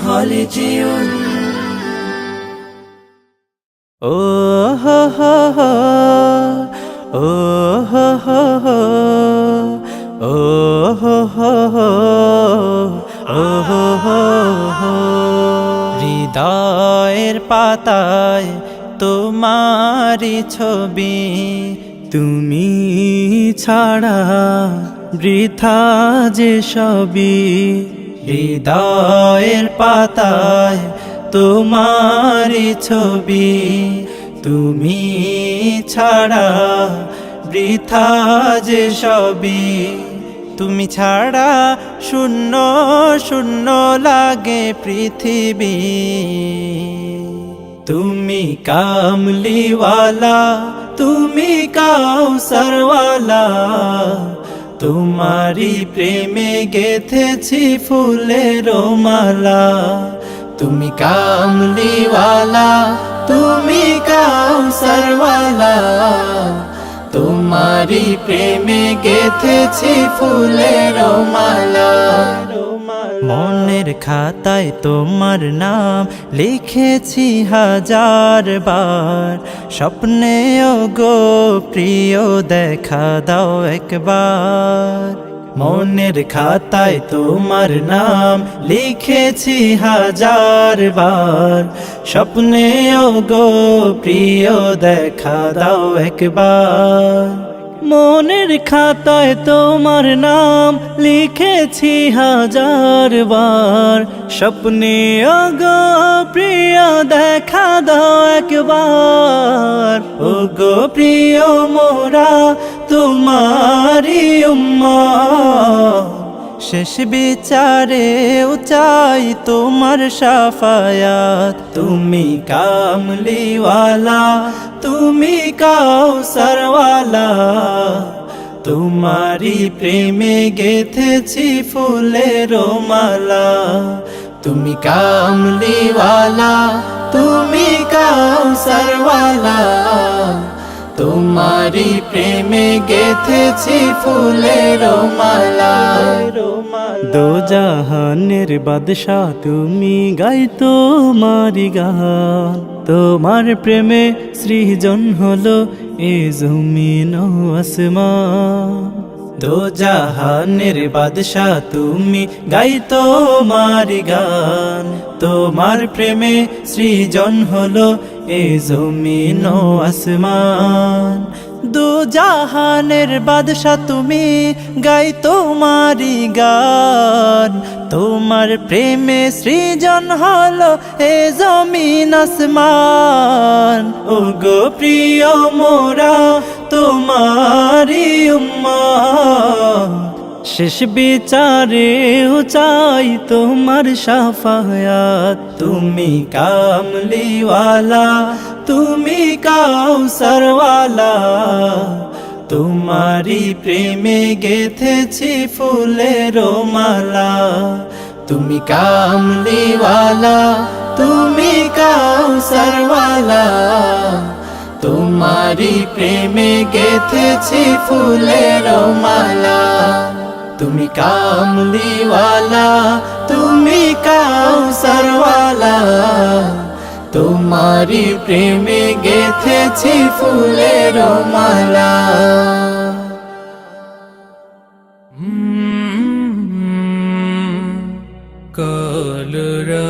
خالديون Oh ho ho ho, oh ho ho ho, oh ho ho ho, oh ho ho ho. হৃদয়ের পাতায় তোমারি ছবি, তুমি ছাড়া বৃথা যে সবই। হৃদয়ের পাতায় তোমারি ছবি, তুমি ছাড়া বৃথা যে সবই। তুমি ছাড়া শূন্য শূন্য লাগে পৃথিবী। তুমি কামলিওয়ালা, তুমি কাউসারওয়ালা, তোমারি প্রেমে গেথেছি ফুলের মালা। তুমি কামলিওয়ালা, তুমি কাউসারওয়ালা, তোমারি প্রেমে গেথেছি ফুলের মালা। মনের খাতায় তোমার নাম লিখেছি হাজার বার, স্বপ্নেও গো প্রিয় দেখা দাও একবার। মনের খাতায় তোমার নাম লিখেছি হাজার বার, স্বপ্নেও গো প্রিয় দেখা দাও একবার। মনের খাতায় তোমার নাম লিখেছি হাজার বার, স্বপ্নেও গো প্রিয় দেখা দাও একবার। ও গো প্রিয় মোরা তোমারি উম্মত, শেষ বিচারেও চাই তোমার শাফায়াত। তুমি কামলিওয়ালা, তুমি কাউসারওয়ালা, তোমারি প্রেমে গেথেছি ফুলের মালা। তুমি কামলিওয়ালা, তুমি কাউসারওয়ালা, তোমারি প্রেমে গেথেছি ফুলের মালা। দো জাহানের বাদশাহ তুমি, গাই তোমারি গান। তোমার প্রেমে সৃজন হলো এ জমিন ও আসমান। দো জাহানের বাদশাহ তুমি, গাই তোমারি গান। তোমার প্রেমে সৃজন হলো এ জমিন ও আসমান। দু জাহানের বাদশাহ তুমি, গাই তোমারি গান। তোমার প্রেমে সৃজন হলো এ জমিন আসমান। ও গো প্রিয় মোরা তোমারি উম্মত, শেষ বিচারেও চাই তোমার শাফায়াত। তুমি কামলিওয়ালা, তুমি কাউসারওয়ালা, তোমারি প্রেমে গেথেছি ফুলের মালা। তুমি কামলিওয়ালা, তুমি কাউসারওয়ালা, তোমারি প্রেমে গেথেছি ফুলের মালা। তুমি কামলিওয়ালা, তুমি কাউসারওয়ালা, তোমারি প্রেমে গেথেছি ফুলের মালা। কলরা